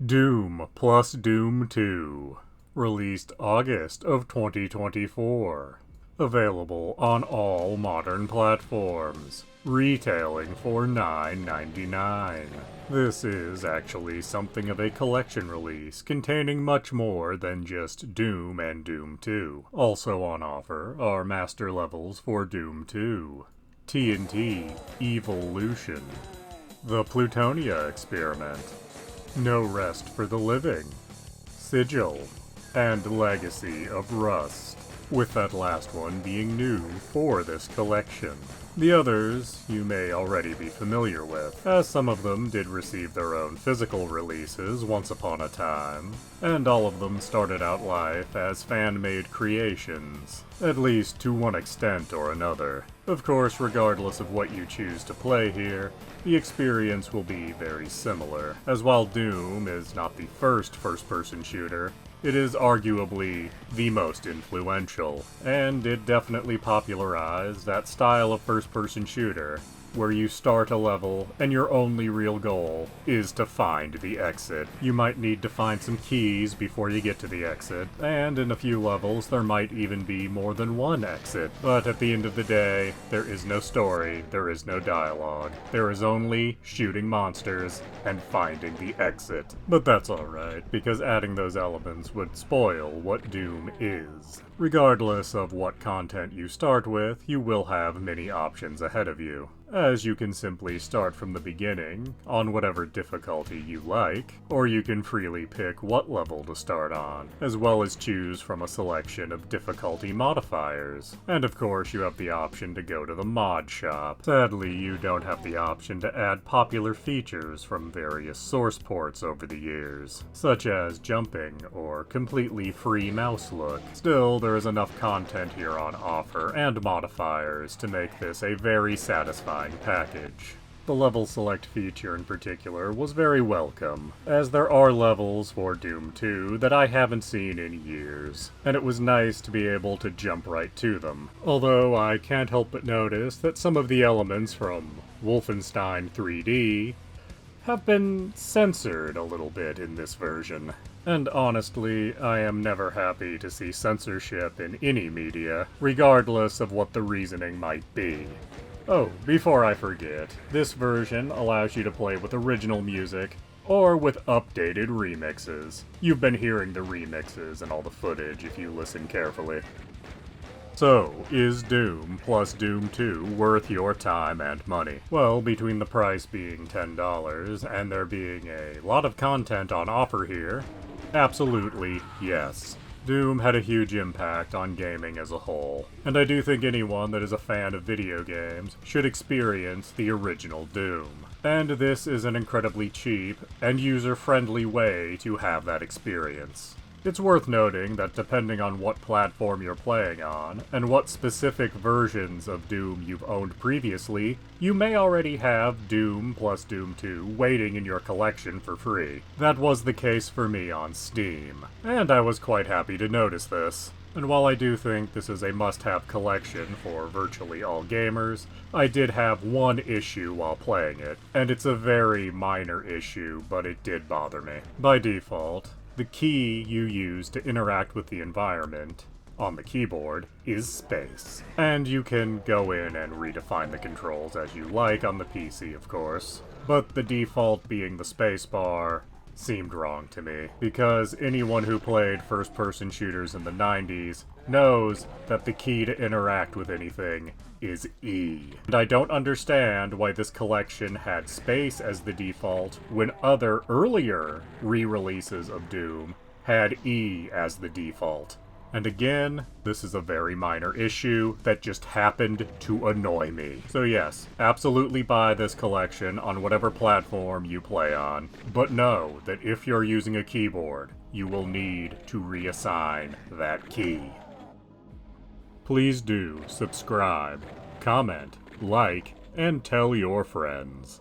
Doom plus Doom 2, released August of 2024. Available on all modern platforms, retailing for $9.99. This is actually something of a collection release containing much more than just Doom and Doom 2. Also on offer are master levels for Doom 2, TNT Evolution, the Plutonia Experiment, No Rest for the Living, Sigil, and Legacy of Rust, with that last one being new for this collection. The others you may already be familiar with, as some of them did receive their own physical releases once upon a time, and all of them started out life as fan-made creations, at least to one extent or another. Of course, regardless of what you choose to play here, the experience will be very similar, as while Doom is not the first first-person shooter, it is arguably the most influential, and it definitely popularized that style of first-person shooter, where you start a level and your only real goal is to find the exit. You might need to find some keys before you get to the exit, and in a few levels there might even be more than one exit. But at the end of the day, there is no story, there is no dialogue. There is only shooting monsters and finding the exit. But that's alright, because adding those elements would spoil what Doom is. Regardless of what content you start with, you will have many options ahead of you, as you can simply start from the beginning, on whatever difficulty you like, or you can freely pick what level to start on, as well as choose from a selection of difficulty modifiers. And of course you have the option to go to the mod shop. Sadly, you don't have the option to add popular features from various source ports over the years, such as jumping or completely free mouse look. Still, there is enough content here on offer and modifiers to make this a very satisfying package. The level select feature in particular was very welcome, as there are levels for Doom 2 that I haven't seen in years, and it was nice to be able to jump right to them. Although I can't help but notice that some of the elements from Wolfenstein 3D have been censored a little bit in this version. And honestly, I am never happy to see censorship in any media, regardless of what the reasoning might be. Oh, before I forget, this version allows you to play with original music, or with updated remixes. You've been hearing the remixes and all the footage if you listen carefully. So, is Doom plus Doom 2 worth your time and money? Well, between the price being $10 and there being a lot of content on offer here, absolutely yes. Doom had a huge impact on gaming as a whole, and I do think anyone that is a fan of video games should experience the original Doom. And this is an incredibly cheap and user-friendly way to have that experience. It's worth noting that depending on what platform you're playing on, and what specific versions of Doom you've owned previously, you may already have Doom plus Doom 2 waiting in your collection for free. That was the case for me on Steam, and I was quite happy to notice this. And while I do think this is a must-have collection for virtually all gamers, I did have one issue while playing it, and it's a very minor issue, but it did bother me. By default, the key you use to interact with the environment on the keyboard is space. And you can go in and redefine the controls as you like on the PC, of course, but the default being the spacebar seemed wrong to me, because anyone who played first-person shooters in the 90s knows that the key to interact with anything is E. And I don't understand why this collection had space as the default when other earlier re-releases of Doom had E as the default. And again, this is a very minor issue that just happened to annoy me. So yes, absolutely buy this collection on whatever platform you play on, but know that if you're using a keyboard, you will need to reassign that key. Please do subscribe, comment, like, and tell your friends.